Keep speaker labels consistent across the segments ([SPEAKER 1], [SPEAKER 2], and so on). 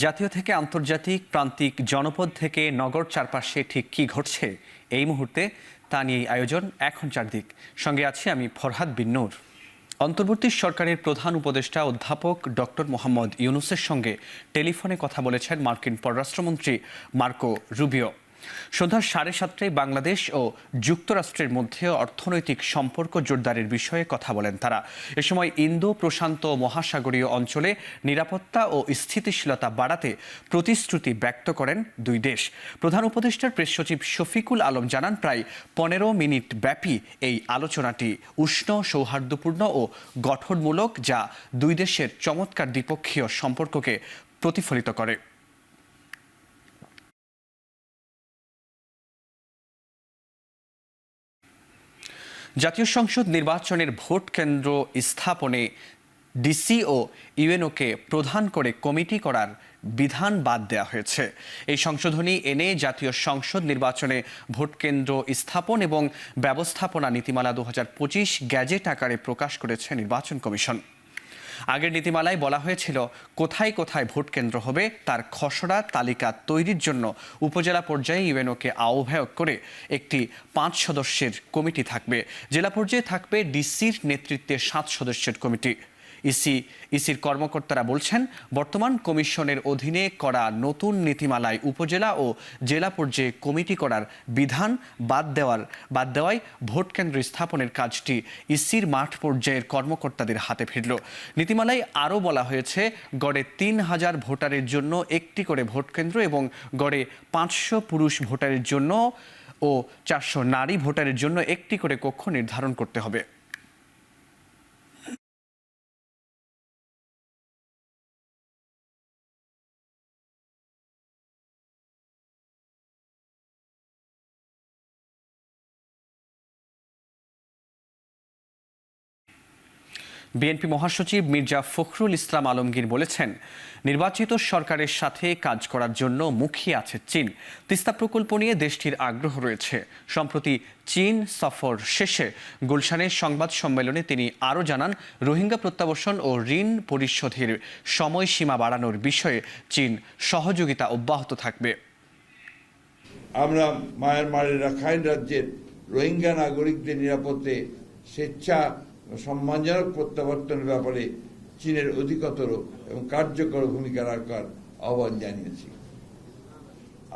[SPEAKER 1] জাতীয় থেকে আন্তর্জাতিক, প্রান্তিক, জনপদ থেকে নগর চারপাশে ঠিক কী ঘটছে এই মুহূর্তে তা নিয়েই আয়োজন এখন চারদিক। সঙ্গে আছি আমি ফরহাদ বিন নূর। অন্তর্বর্তী সরকারের প্রধান উপদেষ্টা অধ্যাপক ডক্টর মোহাম্মদ ইউনূসের সঙ্গে টেলিফোনে কথা বলেছেন মার্কিন পররাষ্ট্রমন্ত্রী মার্কো রুবিও। সন্ধ্যা 7:30টায় বাংলাদেশ ও যুক্তরাষ্ট্রের মধ্যে অর্থনৈতিক সম্পর্ক জোরদারের বিষয়ে কথা বলেন তারা। এ সময় ইন্দো প্রশান্ত মহাসাগরীয় অঞ্চলে নিরাপত্তা ও স্থিতিশীলতা বাড়াতে প্রতিশ্রুতি ব্যক্ত করেন দুই দেশ। প্রধান উপদেষ্টার প্রেস সচিব শফিকুল আলম জানান, প্রায় 15 মিনিট ব্যাপী এই আলোচনাটি উষ্ণ, সৌহার্দ্যপূর্ণ ও গঠনমূলক, যা দুই দেশের চমৎকার দ্বিপক্ষীয় সম্পর্ককে প্রতিফলিত করে। জাতীয় সংসদ নির্বাচনের ভোট কেন্দ্র স্থাপনে ডিসি ও ইউএনওকে প্রধান করে কমিটি করার বিধান বাদ দেওয়া হয়েছে। এই সংশোধনী এনে জাতীয় সংসদ নির্বাচনে ভোট কেন্দ্র স্থাপন এবং ব্যবস্থাপনা নীতিমালা 2025 গ্যাজেট আকারে প্রকাশ করেছে নির্বাচন কমিশন। আগের নীতিমালায় বলা হয়েছিল কোথায় কোথায় ভোট কেন্দ্র হবে তার খসড়া তালিকা তৈরির জন্য উপজেলা পর্যায়ে ইউএনওকে আহ্বায়ক করে একটি 5 সদস্যের কমিটি থাকবে। জেলা পর্যায়ে থাকবে ডিসির নেতৃত্বে 7 সদস্যের কমিটি। ইসির কর্মকর্তারা বলছেন, বর্তমান কমিশনের অধীনে করা নতুন নীতিমালায় উপজেলা ও জেলা পর্যায়ে কমিটি করার বিধান বাদ দেওয়ায় ভোট কেন্দ্র স্থাপনের কাজটি ইসির মাঠ পর্যায়ের কর্মকর্তাদের হাতে ফিরল। নীতিমালায় আরও বলা হয়েছে, গড়ে 3000 ভোটারের জন্য একটি করে ভোট কেন্দ্র এবং গড়ে 500 পুরুষ ভোটারের জন্য ও 400 নারী ভোটারের জন্য একটি করে কক্ষ নির্ধারণ করতে হবে। বিএনপি মহাসচিব মির্জা ফখরুল ইসলাম আলমগীর বলেছেন, নির্বাচিত সরকারের সাথে কাজ করার জন্য মুখিয়ে আছে চীন। তিস্তা প্রকল্প নিয়ে দেশটির আগ্রহ রয়েছে। সম্প্রতি চীন সফর শেষে গুলশানের সংবাদ সম্মেলনে তিনি আরও জানান, রোহিঙ্গা প্রত্যাবাসন ও ঋণ পরিশোধের সময়সীমা বাড়ানোর বিষয়ে চীন সহযোগিতা অব্যাহত থাকবে।
[SPEAKER 2] আমরা মায়ানমারের রাখাইন রাজ্যের রোহিঙ্গা নাগরিকদের নিরাপত্তে স্বেচ্ছা সম্মানজনক প্রত্যাবর্তনের ব্যাপারে চীনের অধিকতর এবং কার্যকর ভূমিকা রাখার আহ্বান জানিয়েছি।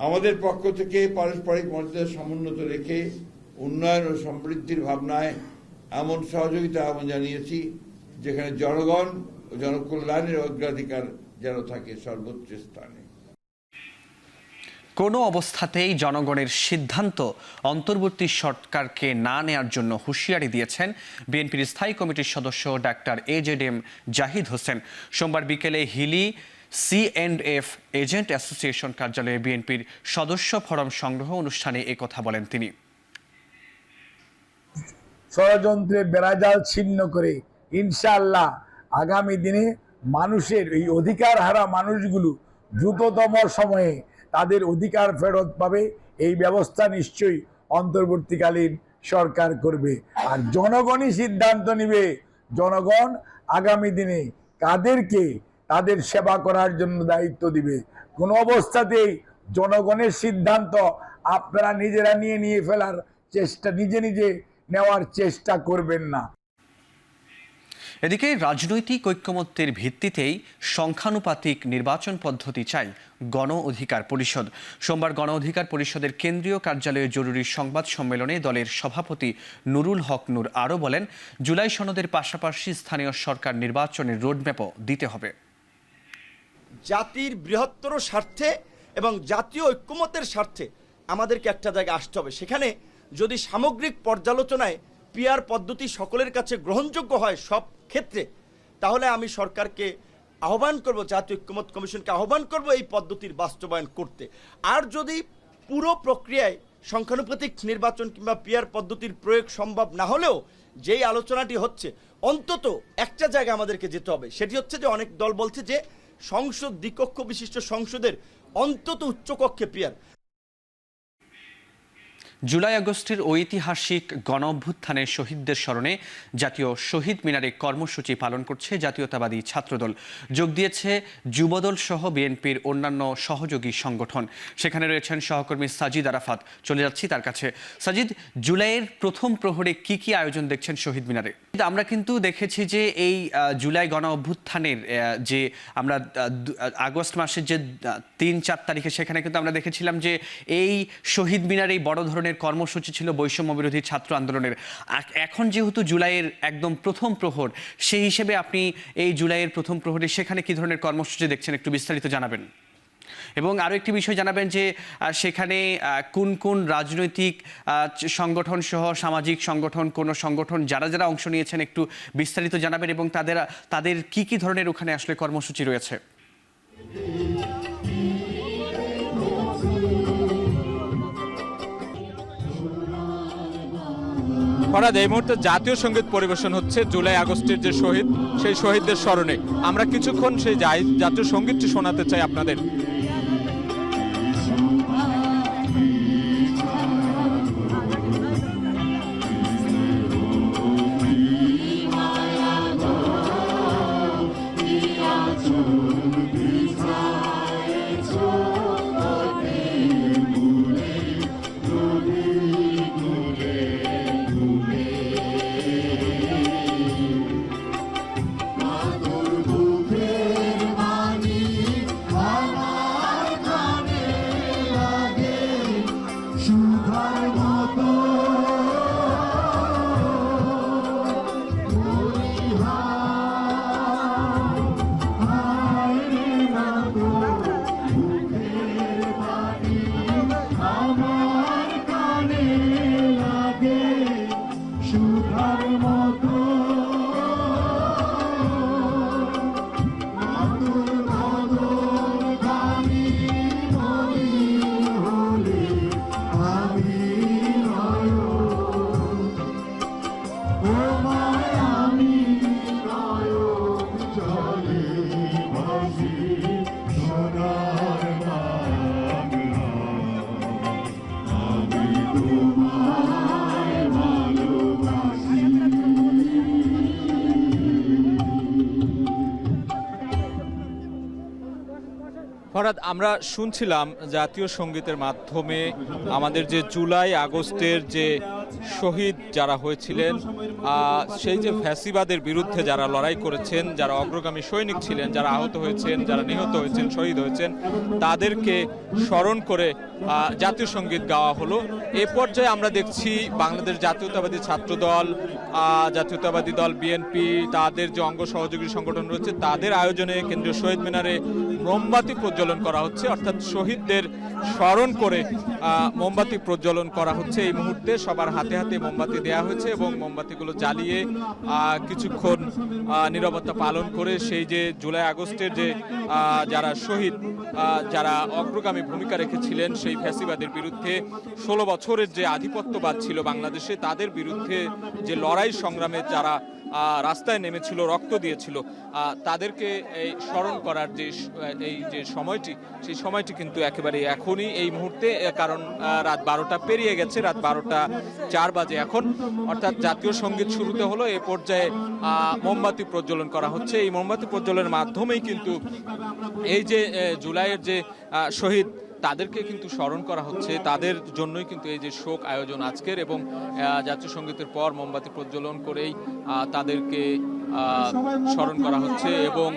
[SPEAKER 2] আমাদের পক্ষ থেকে পারস্পরিক মর্যাদা সমুন্নত রেখে উন্নয়ন ও সমৃদ্ধির ভাবনায় এমন সহযোগিতা আহ্বান জানিয়েছি যেখানে জনগণ ও জনকল্যাণের অগ্রাধিকার যেন থাকে সর্বোচ্চ স্থানে।
[SPEAKER 1] কোনো অবস্থাতেই জনগণের সিদ্ধান্ত অন্তর্বর্তী সরকারকে না নেয়ার জন্য হুঁশিয়ারি দিয়েছেন বিএনপির স্থায়ী কমিটির সদস্য ডাক্তার এজেডএম জাহিদ হোসেন। সোমবার বিকেলে হিলি C&F এজেন্ট অ্যাসোসিয়েশন কার্যালয়ে বিএনপির সদস্য ফরম সংগ্রহ অনুষ্ঠানে একথা বলেন তিনি।
[SPEAKER 3] ষড়যন্ত্রে বেড়াজাল ছিন্ন করে ইনশাআল্লাহ আগামী দিনে মানুষের এই অধিকার হারা মানুষগুলো দ্রুততম সময়ে তাদের অধিকার ফেরত পাবে, এই ব্যবস্থা নিশ্চয়ই অন্তর্বর্তীকালীন সরকার করবে। আর জনগণই সিদ্ধান্ত নিবে, জনগণ আগামী দিনে কাদেরকে তাদের সেবা করার জন্য দায়িত্ব দিবে। কোনো অবস্থাতেই জনগণের সিদ্ধান্ত আপনারা নিজেরা নিয়ে ফেলার চেষ্টা, নিজে নেওয়ার চেষ্টা করবেন না।
[SPEAKER 1] এদিকে রাজনৈতিক ঐক্যমত্যের ভিত্তিতেই সংখ্যানুপাতিক নির্বাচন পদ্ধতি চাই গণ অধিকার পরিষদ। সোমবার গণ অধিকার পরিষদের কেন্দ্রীয় কার্যালয়ে জরুরি সংবাদ সম্মেলনে দলের সভাপতি নুরুল হক নূর আরও বলেন, জুলাই সনদের পাশাপাশি স্থানীয় সরকার নির্বাচনের রোডম্যাপও দিতে হবে।
[SPEAKER 4] জাতির বৃহত্তর স্বার্থে এবং জাতীয় ঐক্যমত্যের স্বার্থে আমাদেরকে একটা জায়গায় আসতে হবে। সেখানে যদি সামগ্রিক পর্যালোচনায় পিআর পদ্ধতি সকলের কাছে গ্রহণযোগ্য হয় সব ক্ষেত্রে, তাহলে আমি সরকারকে আহ্বান করব, জাতীয় ঐক্যমত্য কমিশনকে আহ্বান করব এই পদ্ধতির বাস্তবায়ন করতে। আর যদি পুরো প্রক্রিয়ায় সংখ্যানুপাতিক নির্বাচন কিংবা পিআর পদ্ধতির প্রয়োগ সম্ভব না হলেও যেই আলোচনাটি হচ্ছে, অন্তত একটা জায়গায় আমাদেরকে যেতে হবে। সেটি হচ্ছে যে অনেক দল বলছে যে সংসদ দ্বিকক্ষ বিশিষ্ট সংসদের অন্তত উচ্চকক্ষে পিআর।
[SPEAKER 1] জুলাই আগস্টের ঐতিহাসিক গণঅভ্যুত্থানের শহীদদের স্মরণে জাতীয় শহীদ মিনারে কর্মসূচি পালন করছে জাতীয়তাবাদী ছাত্রদল। যোগ দিয়েছে যুবদল সহ বিএনপির অন্যান্য সহযোগী সংগঠন। সেখানে রয়েছেন সহকর্মী সাজিদ আরাফাত। চলে যাচ্ছি তার কাছে। সাজিদ, জুলাইয়ের প্রথম প্রহরে কি কি আয়োজন দেখছেন শহীদ মিনারে? আমরা কিন্তু দেখেছি যে এই জুলাই গণঅভ্যুত্থানের যে আমরা আগস্ট মাসের যে ৩-৪ তারিখে সেখানে কিন্তু আমরা দেখেছিলাম যে এই শহীদ মিনারে বড় ধরনের কর্মসূচি ছিল বৈষম্য বিরোধী ছাত্র আন্দোলনের। এখন যেহেতু জুলাইয়ের একদম প্রথম প্রহর, সেই হিসেবে আপনি এই জুলাইয়ের প্রথম প্রহরে সেখানে কি ধরনের কর্মসূচি দেখছেন একটু বিস্তারিত জানাবেন। এবং আরও একটি বিষয় জানাবেন যে সেখানে কোন কোন রাজনৈতিক সংগঠন সহ সামাজিক সংগঠন, কোনো সংগঠন যারা যারা অংশ নিয়েছেন একটু বিস্তারিত জানাবেন এবং তাদের কি কি ধরনের ওখানে আসলে কর্মসূচি রয়েছে।
[SPEAKER 5] ফরাদ, এই মুহূর্তে জাতীয় সঙ্গীত পরিবেশন হচ্ছে জুলাই আগস্টের যে শহীদ, সেই শহীদদের স্মরণে। আমরা কিছুক্ষণ সেই জাতীয় সঙ্গীতটি শোনাতে চাই আপনাদের। ফরাদ, আমরা শুনছিলাম জাতীয় সঙ্গীতের মাধ্যমে আমাদের যে জুলাই আগস্টের যে শহীদ যারা হয়েছিলেন, সেই যে ফ্যাসিবাদের বিরুদ্ধে যারা লড়াই করেছেন, যারা অগ্রগামী সৈনিক ছিলেন, যারা আহত হয়েছেন, যারা নিহত হয়েছেন, শহীদ হয়েছেন, তাদেরকে স্মরণ করে জাতীয় সঙ্গীত গাওয়া হলো। এ পর্যায়ে আমরা দেখছি বাংলাদেশ জাতীয়তাবাদী ছাত্রদল, জাতীয়তাবাদী দল বিএনপি, তাদের যে অঙ্গ সহযোগী সংগঠন রয়েছে, তাদের আয়োজনে কেন্দ্রীয় শহীদ মিনারে মোমবাতি প্রজ্বলন করা হচ্ছে। অর্থাৎ শহীদদের স্মরণ করে মোমবাতি প্রজ্বলন করা হচ্ছে। এই মুহূর্তে সবার হাতে হাতে মোমবাতি দেওয়া হয়েছে এবং মোমবাতিগুলো জ্বালিয়ে কিছুক্ষণ নীরবতা পালন করে সেই যে জুলাই আগস্টের যে যারা শহীদ, যারা অগ্রগামী ভূমিকা রেখেছিলেন সেই ফ্যাসিবাদের বিরুদ্ধে, 16 বছরের যে আধিপত্যবাদ ছিল বাংলাদেশে, তাদের বিরুদ্ধে যে লড়াই সংগ্রামে যারা রাস্তায় নেমেছিল, রক্ত দিয়েছিল, তাদেরকে এই স্মরণ করার যে এই যে সময়টি, সেই সময়টি কিন্তু একেবারে এখনই এই মুহূর্তে, কারণ রাত 12টা পেরিয়ে গেছে, রাত 12টা 4 বাজে এখন। অর্থাৎ জাতীয় সঙ্গীত শুরুতে হলো, এ পর্যায়ে মোমবাতি প্রজ্বলন করা হচ্ছে। এই মোমবাতি প্রজ্বলনের মাধ্যমেই কিন্তু এই যে জুলাইয়ের যে শহীদ, তাদেরকে কিন্তু স্মরণ করা হচ্ছে, তাদের জন্যই কিন্তু এই যে শোক আয়োজন আজকের। এবং জাতীয় সঙ্গীতের পর মোমবাতি প্রজ্বলন করেই তাদেরকে স্মরণ করা হচ্ছে। এবং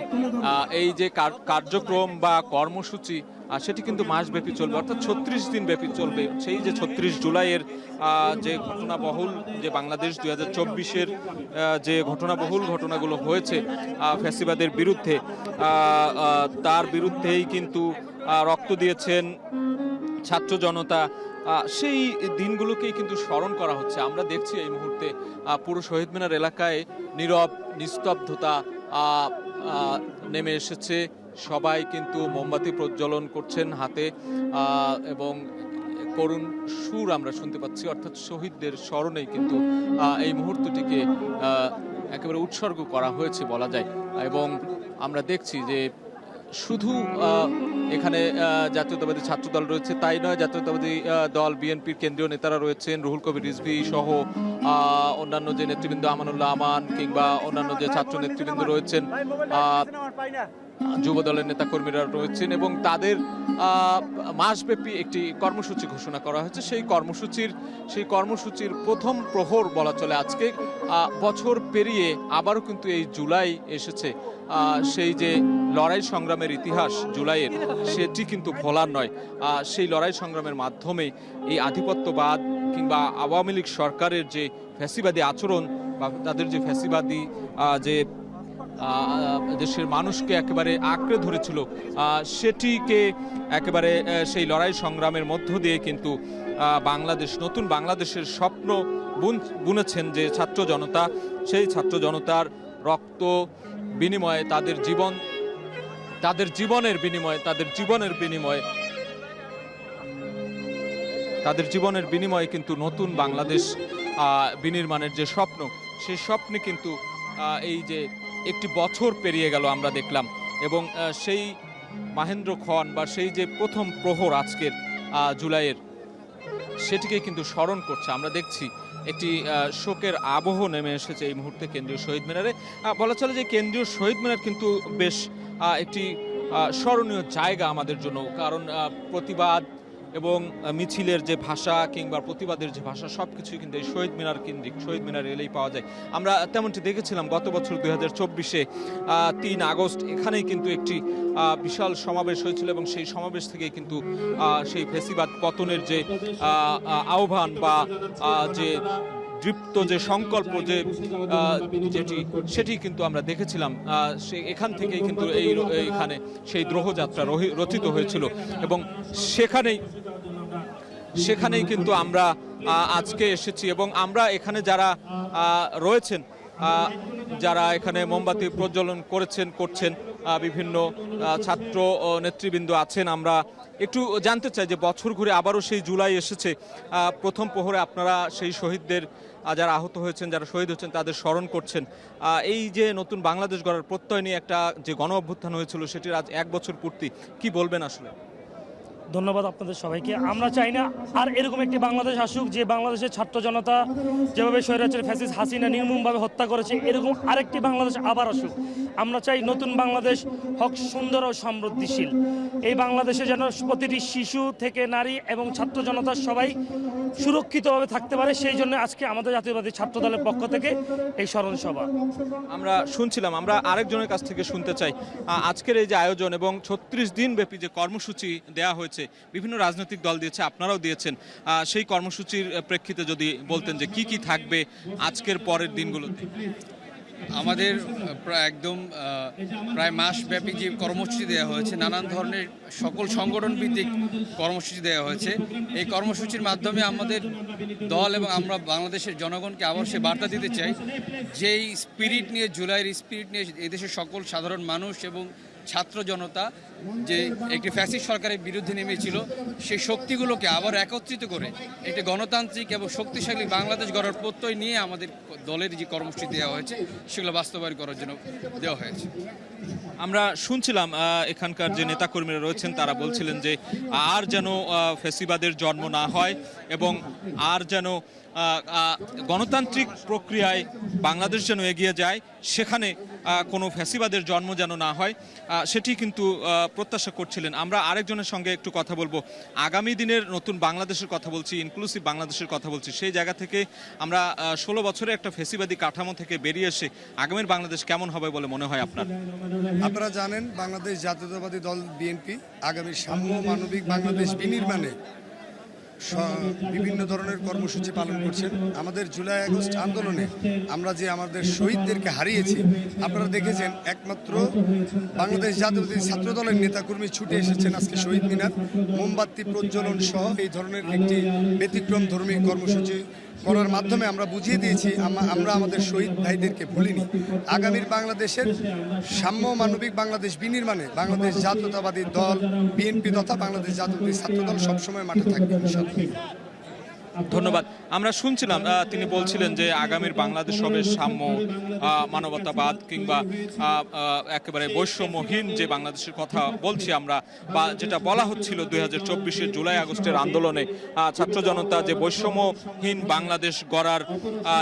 [SPEAKER 5] এই যে কার্যক্রম বা কর্মসূচি, সেটি কিন্তু মাসব্যাপী চলবে, অর্থাৎ 36 দিন ব্যাপী চলবে। সেই যে 36 জুলাইয়ের যে ঘটনাবহুল, যে বাংলাদেশ 2024-এর যে ঘটনাগুলো হয়েছে ফ্যাসিবাদের বিরুদ্ধে, তার বিরুদ্ধেই কিন্তু রক্ত দিয়েছেন ছাত্র জনতা, সেই দিনগুলোকেই কিন্তু স্মরণ করা হচ্ছে। আমরা দেখছি এই মুহূর্তে পুরো শহীদ মিনার এলাকায় নীরব নিস্তব্ধতা নেমে এসেছে। সবাই কিন্তু মোমবাতি প্রজ্বলন করছেন হাতে, এবং করুণ সুর আমরা শুনতে পাচ্ছি। অর্থাৎ শহীদদের স্মরণেই কিন্তু এই মুহূর্তটিকে একেবারে উৎসর্গ করা হয়েছে বলা যায়। এবং আমরা দেখছি যে শুধু এখানে জাতীয়তাবাদী ছাত্র দল রয়েছে তাই নয়, জাতীয়তাবাদী দল বিএনপির কেন্দ্রীয় নেতারা রয়েছেন, রুহুল কবির রিজভী সহ অন্যান্য যে নেতৃবৃন্দ, আমানুল্লাহ আমান কিংবা অন্যান্য যে ছাত্র নেতৃবৃন্দ রয়েছেন, যুব দলের নেতাকর্মীরা রয়েছেন এবং তাদের মাসব্যাপী একটি কর্মসূচি ঘোষণা করা হয়েছে। সেই কর্মসূচির প্রথম প্রহর বলা চলে আজকে। বছর পেরিয়ে আবারও কিন্তু এই জুলাই এসেছে। সেই যে লড়াই সংগ্রামের ইতিহাস জুলাইয়ের, সেটি কিন্তু ভোলার নয়। সেই লড়াই সংগ্রামের মাধ্যমে এই আধিপত্যবাদ কিংবা আওয়ামী লীগ সরকারের যে ফ্যাসিবাদী আচরণ বা তাদের যে ফ্যাসিবাদী যে দেশের মানুষকে একেবারে আঁকড়ে ধরেছিল, সেটিকে একেবারে সেই লড়াই সংগ্রামের মধ্য দিয়ে কিন্তু বাংলাদেশ, নতুন বাংলাদেশের স্বপ্ন বুনেছেন যে ছাত্র জনতা। সেই ছাত্র জনতার রক্ত বিনিময়ে, তাদের জীবনের বিনিময়ে কিন্তু নতুন বাংলাদেশ বিনির্মাণের যে স্বপ্ন, সেই স্বপ্নে কিন্তু এই যে একটি বছর পেরিয়ে গেল আমরা দেখলাম। এবং সেই মাহেন্দ্র খন বা সেই যে প্রথম প্রহর আজকের জুলাইয়ের, সেটিকে কিন্তু স্মরণ করছে। আমরা দেখছি একটি শোকের আবহ নেমে এসেছে এই মুহূর্তে কেন্দ্রীয় শহীদ মিনারে। বলা চলে যে কেন্দ্রীয় শহীদ মিনার কিন্তু বেশ একটি স্মরণীয় জায়গা আমাদের জন্য, কারণ প্রতিবাদ এবং মিছিলের যে ভাষা কিংবা প্রতিবাদের যে ভাষা, সব কিছুই কিন্তু এই শহীদ মিনার কেন্দ্রিক, শহীদ মিনার এলেই পাওয়া যায়। আমরা তেমনটি দেখেছিলাম গত বছর 2024-এ 3 আগস্ট এখানেই কিন্তু একটি বিশাল সমাবেশ হয়েছিল এবং সেই সমাবেশ থেকেই কিন্তু সেই ফ্যাসিবাদ পতনের যে আহ্বান বা যে দৃপ্ত যে সংকল্প সেটি কিন্তু আমরা দেখেছিলাম। এখান থেকেই কিন্তু এইখানে সেই দ্রোহযাত্রা রচিত হয়েছিল এবং সেখানেই কিন্তু আমরা আজকে এসেছি এবং আমরা এখানে যারা রয়েছেন, যারা এখানে মোমবাতি প্রজ্বলন করছেন বিভিন্ন ছাত্র ও নেতৃবৃন্দ আছেন। আমরা একটু জানতে চাই যে বছর ঘুরে আবারও সেই জুলাই এসেছে। প্রথম প্রহরে আপনারা সেই শহীদদের, যারা আহত হয়েছেন, যারা শহীদ হচ্ছেন, তাদের স্মরণ করছেন। এই যে নতুন বাংলাদেশ গড়ার প্রত্যয় নিয়ে একটা যে গণ অভ্যুত্থান হয়েছিল, সেটির আজ 1 বছর পূর্তি, কি বলবেন আসলে?
[SPEAKER 6] ধন্যবাদ আপনাদের সবাইকে। আমরা চাই না আর এরকম একটি বাংলাদেশ আসুক, যে বাংলাদেশের ছাত্র জনতা যেভাবে স্বৈরাচারী ফ্যাসিস্ট হাসিনা নির্মমভাবে হত্যা করেছে, এরকম আরেকটি বাংলাদেশ আবার আসুক। আমরা চাই নতুন বাংলাদেশ হোক সুন্দর ও সমৃদ্ধিশীল। এই বাংলাদেশে যেন প্রতিটি শিশু থেকে নারী এবং ছাত্র জনতা সবাই সুরক্ষিতভাবে থাকতে পারে, সেই জন্য আজকে আমাদের জাতীয়বাদী ছাত্র দলের পক্ষ থেকে এই স্মরণ সভা।
[SPEAKER 5] আমরা শুনছিলাম, আমরা আরেকজনের কাছ থেকে শুনতে চাই আজকের এই যে আয়োজন এবং 36 দিন ব্যাপী যে কর্মসূচি দেওয়া হয়েছে, বিভিন্ন রাজনৈতিক দল দিয়েছে, আপনারাও দিয়েছেন, সেই কর্মসূচির প্রেক্ষিতে যদি বলতেন যে কি কি থাকবে আজকের পরের দিনগুলোতে।
[SPEAKER 7] আমাদের প্রায় মাসব্যাপী যে কর্মসূচি দেওয়া হয়েছে, নানান ধরনের সকল সংগঠন ভিত্তিক কর্মসূচি দেওয়া হয়েছে। এই কর্মসূচির মাধ্যমে আমাদের দল এবং আমরা বাংলাদেশের জনগণকে আবার সে বার্তা দিতে চাই, যেই স্পিরিট নিয়ে, জুলাইয়ের স্পিরিট নিয়ে এদেশের সকল সাধারণ মানুষ এবং ছাত্র জনতা যে একটি ফ্যাসিস্ট সরকারের বিরুদ্ধে নেমেছিল, সেই শক্তিগুলোকে আবার একত্রিত করে একটি গণতান্ত্রিক এবং শক্তিশালী বাংলাদেশ গড়ার প্রত্যয় নিয়ে আমাদের দলের যে কর্মসূচি দেওয়া হয়েছে, সেগুলো বাস্তবায়ন করার জন্য দেওয়া হয়েছে।
[SPEAKER 5] আমরা শুনছিলাম এখানকার যে নেতাকর্মীরা রয়েছেন, তারা বলছিলেন যে আর যেন ফ্যাসিবাদের জন্ম না হয় এবং আর যেন গণতান্ত্রিক প্রক্রিয়ায় বাংলাদেশ যেন এগিয়ে যায়, সেখানে কোনো ফ্যাসিবাদের জন্ম যেন না হয়, সেটি কিন্তু প্রত্যাশা করছিলেন। আমরা আরেকজনের সঙ্গে একটু কথা বলবো। আগামী দিনের নতুন বাংলাদেশের কথা বলছি, ইনক্লুসিভ বাংলাদেশের কথা বলছি। সেই জায়গা থেকে আমরা 16 বছরে একটা ফ্যাসিবাদী কাঠামো থেকে বেরিয়ে এসে আগামীর বাংলাদেশ কেমন হবে বলে মনে হয় আপনার?
[SPEAKER 8] আপনারা জানেন, বাংলাদেশ জাতীয়তাবাদী দল বিএনপি আগামী সাম্য মানবিক বাংলাদেশ বিনির্মাণে বিভিন্ন ধরনের কর্মসূচি পালন করছেন। আমাদের জুলাই আগস্ট আন্দোলনে আমরা যে আমাদের শহীদদেরকে হারিয়েছি, আপনারা দেখেছেন, একমাত্র বাংলাদেশ জাতীয়তাবাদী ছাত্র দলের নেতাকর্মী ছুটে এসেছেন আজকে শহীদ মিনার, মোমবাতি প্রজ্বলন সহ এই ধরনের একটি ব্যতিক্রম ধর্মী কর্মসূচি করার মাধ্যমে আমরা বুঝিয়ে দিয়েছি আমরা আমাদের শহীদ ভাইদেরকে ভুলিনি। আগামীর বাংলাদেশের সাম্য মানবিক বাংলাদেশ বিনির্মাণে বাংলাদেশ জাতীয়তাবাদী দল বিএনপি তথা বাংলাদেশ জাতীয়তাবাদী ছাত্র দল সবসময় মাঠে থাকবে।
[SPEAKER 5] ধন্যবাদ। আমরা শুনছিলাম তিনি বলছিলেন যে আগামীর বাংলাদেশ হবে সাম্য, মানবতাবাদ কিংবা একেবারে বৈষম্যহীন যে বাংলাদেশের কথা বলছি আমরা, বা যেটা বলা হচ্ছিল 2024 জুলাই আগস্টের আন্দোলনে ছাত্র জনতা যে বৈষম্যহীন বাংলাদেশ গড়ার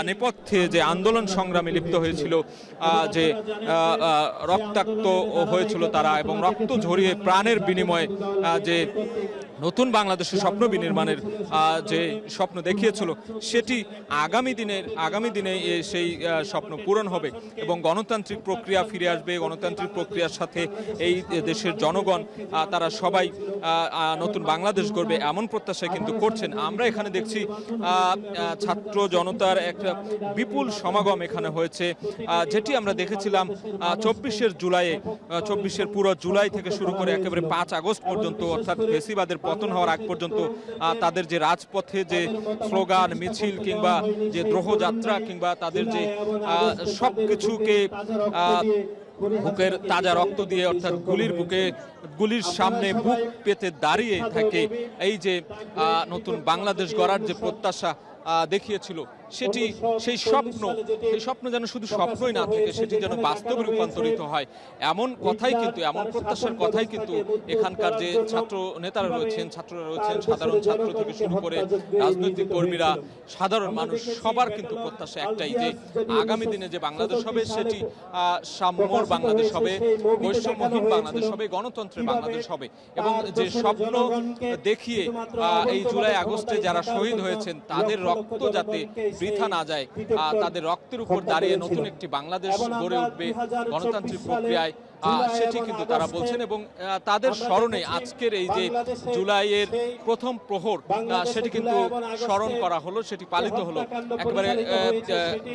[SPEAKER 5] নেপথ্যে যে আন্দোলন সংগ্রামে লিপ্ত হয়েছিল, যে রক্তাক্ত হয়েছিল তারা এবং রক্ত ঝরিয়ে প্রাণের বিনিময়ে যে নতুন বাংলাদেশের স্বপ্ন বিনির্মাণের যে স্বপ্ন দেখিয়েছিল, সেটি আগামী দিনে সেই স্বপ্ন পূরণ হবে এবং গণতান্ত্রিক প্রক্রিয়া ফিরে আসবে। গণতান্ত্রিক প্রক্রিয়ার সাথে এই দেশের জনগণ তারা সবাই নতুন বাংলাদেশ গড়বে, এমন প্রত্যাশা কিন্তু করছেন। আমরা এখানে দেখছি ছাত্র জনতার একটা বিপুল সমাগম এখানে হয়েছে, যেটি আমরা দেখেছিলাম 24 পুরো জুলাই থেকে শুরু করে একেবারে 5 আগস্ট পর্যন্ত, অর্থাৎ ফ্যাসিবাদের পতন হওয়ার আগ পর্যন্ত তাদের যে রাজপথে যে স্লোগান, মিছিল কিংবা যে দ্রোহযাত্রা কিংবা তাদের যে সবকিছুকে বুকের তাজা রক্ত দিয়ে, অর্থাৎ গুলির সামনে বুক পেতে দাঁড়িয়ে থাকে এই যে নতুন বাংলাদেশ গড়ার যে প্রত্যাশা দেখিয়েছিল, সেই স্বপ্ন যেন শুধু স্বপ্নই না থাকে, সেটি যেন বাস্তবে রূপান্তরিত হয়, এমন প্রত্যাশার কথাই কিন্তু এখানকার যে ছাত্র নেতারা রয়েছেন, ছাত্ররা রয়েছেন, সাধারণ ছাত্র থেকে শুরু করে রাজনৈতিক কর্মীরা, সাধারণ মানুষ, সবার কিন্তু প্রত্যাশা একটাই, যে আগামী দিনে যে বাংলাদেশ হবে সেটি সাম্যর বাংলাদেশ হবে, বৈষম্যহীন বাংলাদেশ হবে, গণতন্ত্রের বাংলাদেশ হবে। এবং যে স্বপ্ন দেখিয়ে এই জুলাই আগস্টে যারা শহীদ হয়েছেন তাদের রক্ত যাতে বৃথা না যায়, তাদের রক্তের উপর দাঁড়িয়ে নতুন একটি বাংলাদেশ গড়ে উঠবে গণতান্ত্রিক প্রক্রিয়ায়, সেটি কিন্তু তারা বলছেন। এবং তাদের স্মরণে আজকের এই যে জুলাইয়ের প্রথম প্রহর, সেটি কিন্তু স্মরণ করা হলো, সেটি পালিত হলো একেবারে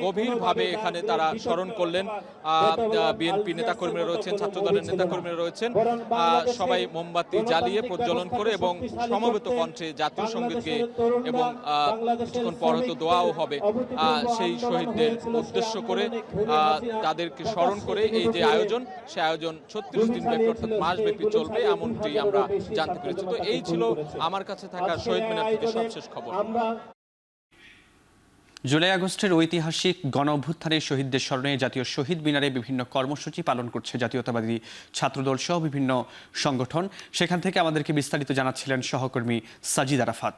[SPEAKER 5] গভীরভাবে। এখানে তারা স্মরণ করলেন, বিএনপি নেতাকর্মীরা রয়েছেন, ছাত্রদলের নেতাকর্মীরা রয়েছেন, সবাই মোমবাতি জ্বালিয়ে প্রজ্বলন করে এবং সমবেত কণ্ঠে জাতীয় সঙ্গীত গেয়ে, এবং কিছুক্ষণ পর হয়তো দোয়াও হবে, সেই শহীদদের উদ্দেশ্য করে তাদেরকে স্মরণ করে এই যে আয়োজন, সে আয়োজন 36 দিন ব্যাপী অর্থাৎ মাস ব্যাপী চলবে, এমনটি আমরা জানতে পেরেছি। তো এই ছিল আমার কাছে থাকা শহীদ মিনার থেকে সবশেষ খবর।
[SPEAKER 1] জুলাই আগস্টের ঐতিহাসিক গণ অভ্যুত্থানের শহীদদের স্মরণে জাতীয় শহীদ মিনারে বিভিন্ন কর্মসূচি পালন করছে জাতীয়তাবাদী ছাত্রদল সহ বিভিন্ন সংগঠন। সেখান থেকে আমাদেরকে বিস্তারিত জানাচ্ছিলেন সহকর্মী সাজিদ আরাফাত।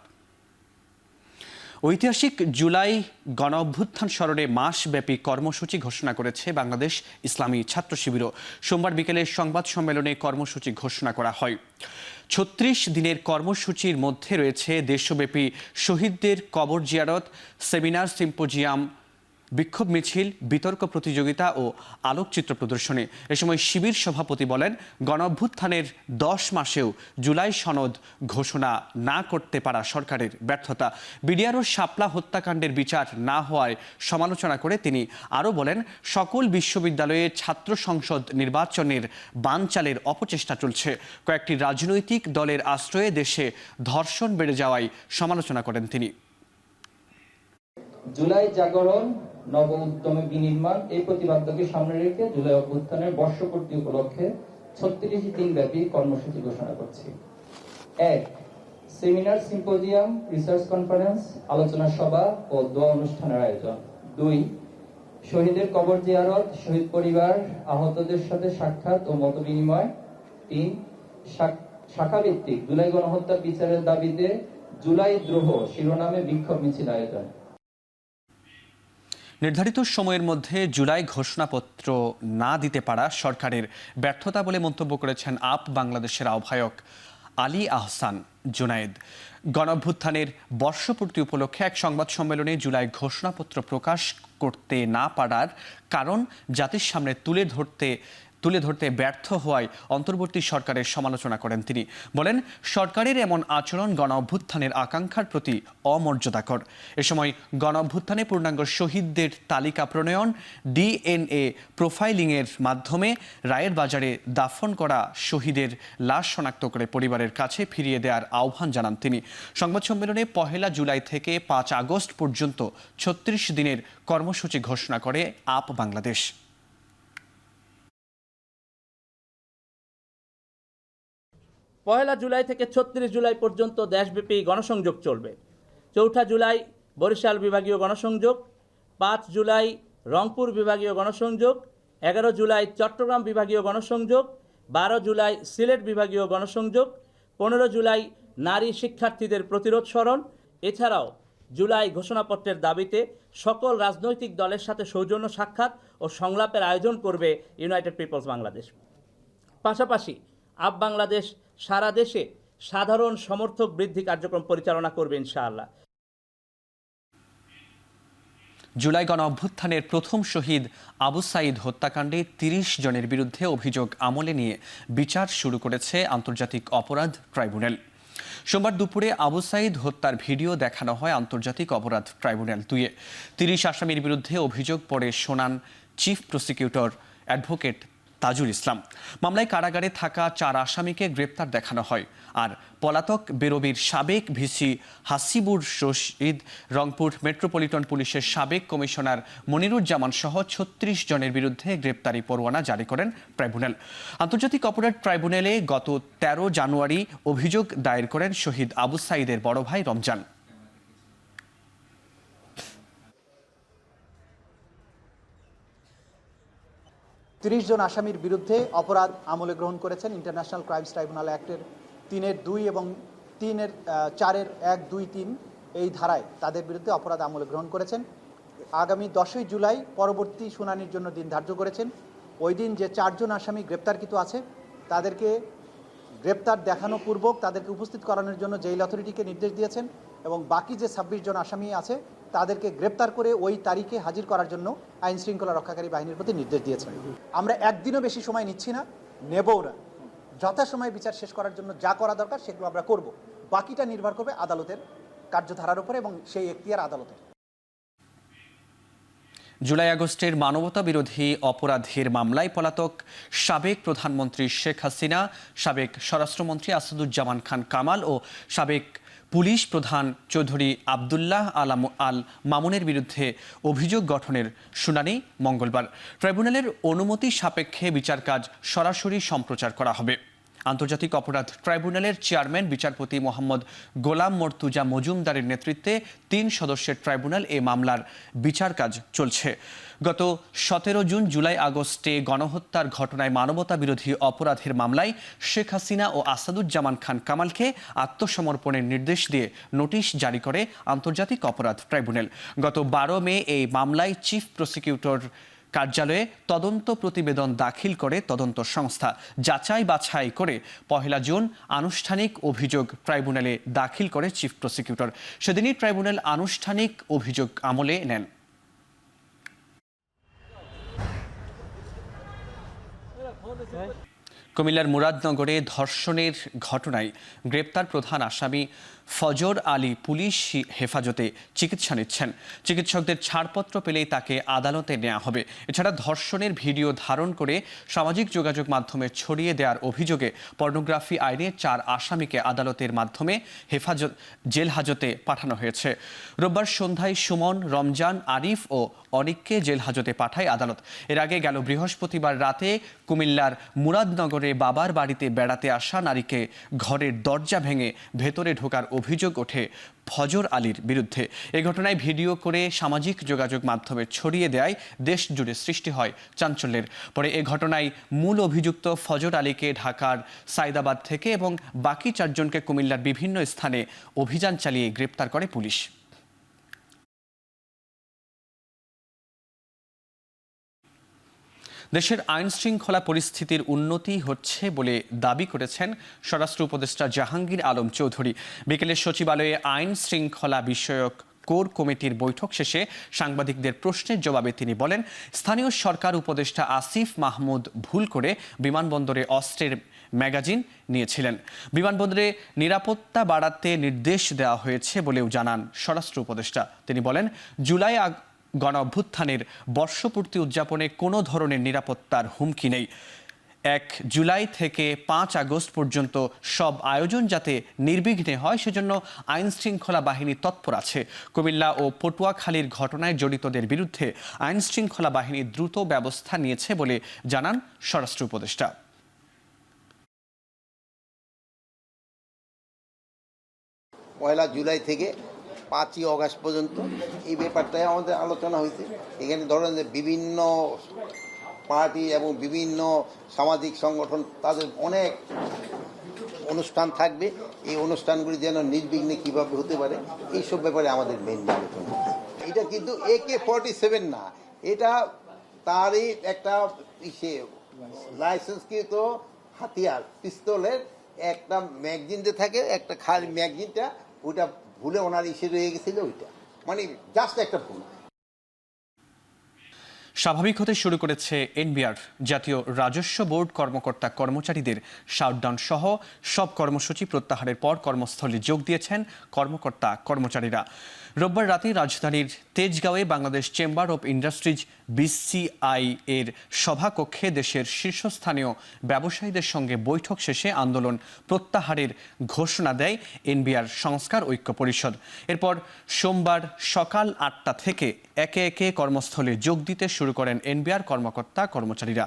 [SPEAKER 1] ঐতিহাসিক জুলাই গণ অভ্যুত্থান স্মরণে মাসব্যাপী কর্মসূচি ঘোষণা করেছে বাংলাদেশ ইসলামী ছাত্র শিবিরও। সোমবার বিকেলে সংবাদ সম্মেলনে কর্মসূচি ঘোষণা করা হয়। 36 দিনের কর্মসূচির মধ্যে রয়েছে দেশব্যাপী শহীদদের কবর জিয়ারত, সেমিনার, সিম্পোজিয়াম, বিক্ষোভ মিছিল, বিতর্ক প্রতিযোগিতা ও আলোকচিত্র প্রদর্শনী। এ সময় শিবির সভাপতি বলেন, গণ অভ্যুত্থানের 10 মাসেও জুলাই সনদ ঘোষণা না করতে পারা সরকারের ব্যর্থতা। বিডিআর ও শাপলা হত্যাকাণ্ডের বিচার না হওয়ায় সমালোচনা করে তিনি আরও বলেন, সকল বিশ্ববিদ্যালয়ে ছাত্র সংসদ নির্বাচনের বানচালের অপচেষ্টা চলছে। কয়েকটি রাজনৈতিক দলের আশ্রয়ে দেশে ধর্ষণ বেড়ে যাওয়ায় সমালোচনা করেন তিনি।
[SPEAKER 9] জুলাই জাগরণ, নব উদ্যমে বিনির্মাণ, এই প্রতিপাদ্যকে সামনে রেখে জুলাই অভ্যুত্থানের বর্ষপূর্তি উপলক্ষে 36 দিনব্যাপী কর্মসূচি ঘোষণা করছি। 1. সেমিনার, সিম্পোজিয়াম, রিসার্চ কনফারেন্স, আলোচনা সভা ও দোয়া অনুষ্ঠানের আয়োজন। 2. শহীদের কবর জিয়ারত, শহীদ পরিবার, আহতদের সাথে সাক্ষাৎ ও মত বিনিময়। 3. শাখাভিত্তিক জুলাই গণহত্যা বিচারের দাবিতে জুলাই দ্রোহ শিরোনামে বিক্ষোভ মিছিল আয়োজন।
[SPEAKER 1] নির্ধারিত সময়ের মধ্যে জুলাই ঘোষণাপত্র না দিতে পারা সরকারের ব্যর্থতা বলে মন্তব্য করেছেন আপ বাংলাদেশের আহ্বায়ক আলী আহসান জুনায়েদ। গণঅভ্যুত্থানের বর্ষপূর্তি উপলক্ষে এক সংবাদ সম্মেলনে জুলাই ঘোষণাপত্র প্রকাশ করতে না পারার কারণ জাতির সামনে তুলে ধরতে ব্যর্থ হওয়ায় অন্তর্বর্তী সরকারের সমালোচনা করেন তিনি। বলেন, সরকারের এমন আচরণ গণ অভ্যুত্থানের আকাঙ্ক্ষার প্রতি অমর্যাদাকর। এ সময় গণ অভ্যুত্থানে পূর্ণাঙ্গ শহীদদের তালিকা প্রণয়ন, ডিএনএ প্রোফাইলিংয়ের মাধ্যমে রায়ের বাজারে দাফন করা শহীদের লাশ শনাক্ত করে পরিবারের কাছে ফিরিয়ে দেওয়ার আহ্বান জানান তিনি। সংবাদ সম্মেলনে 1 জুলাই থেকে 5 আগস্ট পর্যন্ত 36 দিনের কর্মসূচি ঘোষণা করে আপ বাংলাদেশ।
[SPEAKER 10] 1 জুলাই থেকে 36 জুলাই পর্যন্ত দেশব্যাপী গণসংযোগ চলবে। 4 জুলাই বরিশাল বিভাগীয় গণসংযোগ, 5 জুলাই রংপুর বিভাগীয় গণসংযোগ, 11 জুলাই চট্টগ্রাম বিভাগীয় গণসংযোগ, 12 জুলাই সিলেট বিভাগীয় গণসংযোগ, 15 জুলাই নারী শিক্ষার্থীদের প্রতিরোধ স্মরণ। এছাড়াও জুলাই ঘোষণাপত্রের দাবিতে সকল রাজনৈতিক দলের সাথে সৌজন্য সাক্ষাৎ ও সংলাপের আয়োজন করবে ইউনাইটেড পিপলস বাংলাদেশ। পাশাপাশি আপ বাংলাদেশ সারা দেশে সাধারণ সমর্থক বৃদ্ধি কার্যক্রম পরিচালনা করবে ইনশাআল্লাহ।
[SPEAKER 1] জুলাই গণ অভ্যুত্থানের প্রথম শহীদ আবু সাঈদ হত্যাকাণ্ডে ৩০ জনের বিরুদ্ধে অভিযোগ আমলে নিয়ে বিচার শুরু করেছে আন্তর্জাতিক অপরাধ ট্রাইব্যুনাল। সোমবার দুপুরে আবু সাঈদ হত্যার ভিডিও দেখানো হয় আন্তর্জাতিক অপরাধ ট্রাইব্যুনাল 2-এ। 30 আসামির বিরুদ্ধে অভিযোগ পড়ে শোনান chief prosecutor advocate Tajul Islam. মামলায় কারাগারে থাকা 4 আসামিকে গ্রেপ্তার দেখানো হয়। আর পলাতক বেরোবির সাবেক ভিসি হাসিবুর রশিদ, রংপুর মেট্রোপলিটন পুলিশের সাবেক কমিশনার মনিরুজ্জামান সহ 36 জনের বিরুদ্ধে গ্রেপ্তারি পরোয়ানা জারি করেন ট্রাইব্যুনাল। আন্তর্জাতিক অপরাধ ট্রাইব্যুনালে গত 13 জানুয়ারি অভিযোগ দায়ের করেন শহীদ আবু সাঈদের বড় ভাই রমজান।
[SPEAKER 11] তিরিশ জন আসামির বিরুদ্ধে অপরাধ আমলে গ্রহণ করেছেন ইন্টারন্যাশনাল ক্রাইমস ট্রাইব্যুনাল অ্যাক্টের 3-2 এবং 4-1, 2, 3 এই ধারায় তাদের বিরুদ্ধে অপরাধ আমলে গ্রহণ করেছেন। আগামী 10ই জুলাই পরবর্তী শুনানির জন্য দিন ধার্য করেছেন। ওই দিন যে 4 জন আসামি গ্রেপ্তারকৃত আছে তাদেরকে গ্রেপ্তার দেখানো পূর্বক তাদেরকে উপস্থিত করানোর জন্য জেল অথরিটিকে নির্দেশ দিয়েছেন এবং বাকি যে 26 জন আসামি আছে তাদেরকে গ্রেপ্তার করে ওই তারিখে হাজির করার জন্য আইন শৃঙ্খলা রক্ষাকারী বাহিনীর প্রতি নির্দেশ দিয়েছেন। আমরা একদিনও বেশি সময় নিচ্ছি না, নেবও না। যথাসময়ে বিচার শেষ করার জন্য যা করা দরকার সেগুলো আমরা করব। বাকিটা নির্ভর করবে আদালতের কার্যধারার উপরে এবং সেই এখতিয়ার আদালতের।
[SPEAKER 1] জুলাই আগস্টের মানবতা বিরোধী অপরাধের মামলায় পলাতক সাবেক প্রধানমন্ত্রী শেখ হাসিনা, সাবেক স্বরাষ্ট্রমন্ত্রী আসাদুজ্জামান খান কামাল ও সাবেক পুলিশ প্রধান চৌধুরী আবদুল্লাহ আল মামুনের বিরুদ্ধে অভিযোগ গঠনের শুনানি মঙ্গলবার। ট্রাইব্যুনালের অনুমতি সাপেক্ষে বিচার কাজ সরাসরি সম্প্রচার করা হবে। আন্তর্জাতিক অপরাধ ট্রাইব্যুনালের চেয়ারম্যান বিচারপতি মোহাম্মদ গোলাম মর্তুজা মজুমদারের নেতৃত্বে 3 সদস্যের ট্রাইব্যুনাল এ মামলার বিচার কাজ চলছে। গত 17 জুন জুলাই আগস্টে গণহত্যার ঘটনায় মানবতা বিরোধী অপরাধের মামলায় শেখ হাসিনা ও আসাদুজ্জামান খান কামালকে আত্মসমর্পণের নির্দেশ দিয়ে নোটিশ জারি করে আন্তর্জাতিক অপরাধ ট্রাইব্যুনাল। গত 12 মে এই মামলায় চিফ প্রসিকিউটর কার্যালয়ে তদন্ত প্রতিবেদন দাখিল করে তদন্ত সংস্থা যাচাই বাছাই করে 1 জুন আনুষ্ঠানিক অভিযোগ ট্রাইব্যুনালে দাখিল করে চিফ প্রসিকিউটর। সেদিনই ট্রাইব্যুনাল আনুষ্ঠানিক অভিযোগ আমলে নেন। কুমিল্লার মুরাদনগরে ধর্ষণের ঘটনায় গ্রেপ্তার প্রধান আসামি ফজর আলী পুলিশ হেফাজতে চিকিৎসা নিচ্ছেন। চিকিৎসকদের ছাড়পত্র পেলেই তাকে আদালতে নেওয়া হবে। এছাড়া ধর্ষণের ভিডিও ধারণ করে সামাজিক যোগাযোগ মাধ্যমে ছড়িয়ে দেওয়ার অভিযোগে পর্নোগ্রাফি আইনে 4 আসামিকে আদালতের মাধ্যমে জেল হাজতে পাঠানো হয়েছে। রোববার সন্ধ্যায় সুমন, রমজান, আরিফ ও অনিককে জেল হাজতে পাঠায় আদালত। এর আগে গেল বৃহস্পতিবার রাতে কুমিল্লার মুরাদনগরে বাবার বাড়িতে বেড়াতে আসা নারীকে ঘরের দরজা ভেঙে ভেতরে ঢোকার অভিযোগ ওঠে ফজর আলীর বিরুদ্ধে। এই ঘটনায় ভিডিও করে সামাজিক যোগাযোগ মাধ্যমে ছড়িয়ে দেয় দেশ জুড়ে সৃষ্টি হয় চাঞ্চল্যের। পরে এ ঘটনায় মূল অভিযুক্ত ফজর আলীকে ঢাকার সাইদাবাদ থেকে এবং বাকি 4 জনকে কুমিল্লার বিভিন্ন স্থানে অভিযান চালিয়ে গ্রেপ্তার করে পুলিশ। দেশের আইন শৃঙ্খলা পরিস্থিতির উন্নতি হচ্ছে বলে দাবি করেছেন স্বরাষ্ট্র উপদেষ্টা জাহাঙ্গীর আলম চৌধুরী। বিকেলে সচিবালয়ে আইন শৃঙ্খলা বিষয়ক কোর কমিটির বৈঠক শেষে সাংবাদিকদের প্রশ্নের জবাবে তিনি বলেন, স্থানীয় সরকার উপদেষ্টা আসিফ মাহমুদ ভুল করে বিমানবন্দরে অস্ত্রের ম্যাগাজিন নিয়েছিলেন। বিমানবন্দরে নিরাপত্তা বাড়াতে নির্দেশ দেওয়া হয়েছে বলেও জানান স্বরাষ্ট্র উপদেষ্টা। তিনি বলেন, জুলাই গণ অভ্যুত্থানের বর্ষপূর্তি উদযাপনে কোনো ধরনের নিরাপত্তার হুমকি নেই। 1 জুলাই থেকে 5 আগস্ট পর্যন্ত সব আয়োজন যাতে নির্বিঘ্নে হয় সেজন্য আইন শৃঙ্খলা বাহিনী তৎপর আছে। কুমিল্লা ও পটুয়াখালীর ঘটনায় জড়িতদের বিরুদ্ধে আইন শৃঙ্খলা বাহিনী দ্রুত ব্যবস্থা নিয়েছে বলে জানান স্বরাষ্ট্র উপদেষ্টা।
[SPEAKER 12] 1 জুলাই থেকে 5ই অগাস্ট পর্যন্ত এই ব্যাপারটাই আমাদের আলোচনা হয়েছে। এখানে ধরেন যে বিভিন্ন পার্টি এবং বিভিন্ন সামাজিক সংগঠন তাদের অনেক অনুষ্ঠান থাকবে, এই অনুষ্ঠানগুলি যেন নির্বিঘ্নে কীভাবে হতে পারে এইসব ব্যাপারে আমাদের মেন আলোচনা। এটা কিন্তু AK-47 না, এটা তারই একটা লাইসেন্সকৃত হাতিয়ার, পিস্তলের একটা ম্যাগজিন যে থাকে, একটা খালি ম্যাগজিনটা ওইটা ভুলে ওনার রয়ে গেছিল, ওইটা মানে জাস্ট একটা ভুল।
[SPEAKER 1] স্বাভাবিক হতে শুরু করেছে এনবিআর। জাতীয় রাজস্ব বোর্ড কর্মকর্তা কর্মচারীদের শাটডাউন সহ সব কর্মসূচি প্রত্যাহারের পর কর্মস্থলে যোগ দিয়েছেন কর্মকর্তা কর্মচারীরা। রোববার রাতে রাজধানীর তেজগাঁওয়ে Bangladesh chamber of industries BCI এর সভাকক্ষে দেশের শীর্ষস্থানীয় ব্যবসায়ীদের সঙ্গে বৈঠক শেষে আন্দোলন প্রত্যাহারের ঘোষণা দেয় এনবিআর সংস্কার ঐক্য পরিষদ। এরপর সোমবার সকাল 8টা থেকে একে একে কর্মস্থলে যোগ দিতে শুরু করেন এনবিআর কর্মকর্তা কর্মচারীরা।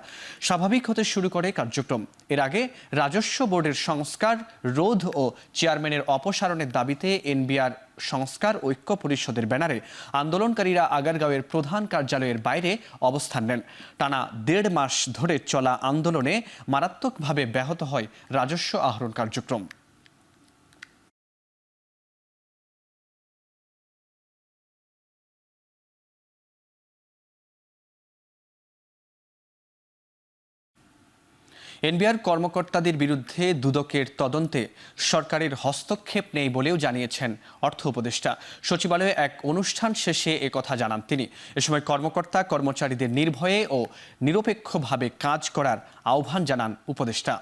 [SPEAKER 1] স্বাভাবিক হতে শুরু করে কার্যক্রম। এর আগে রাজস্ব বোর্ডের সংস্কার রোধ ও চেয়ারম্যানের অপসারণের দাবিতে এনবিআর সংস্কার ঐক্য পরিষদের ব্যানারে আন্দোলনকারীরা আগারগাঁওয়ের প্রধান কার্যালয়ের বাইরে অবস্থান নেন। টানা 1.5 মাস ধরে চলা আন্দোলনে মারাত্মকভাবে ব্যাহত হয় রাজস্ব আহরণ কার্যক্রম। এনবিআর কর্মকর্তাদের বিরুদ্ধে দুদকের তদন্তে সরকারের হস্তক্ষেপ নেই বলেও জানিয়েছেন অর্থ উপদেষ্টা। সচিবালয়ে এক অনুষ্ঠান শেষে একথা জানান তিনি। এ সময় কর্মকর্তা কর্মচারীদের নির্ভয়ে ও নিরপেক্ষভাবে কাজ করার আহ্বান জানান উপদেষ্টা।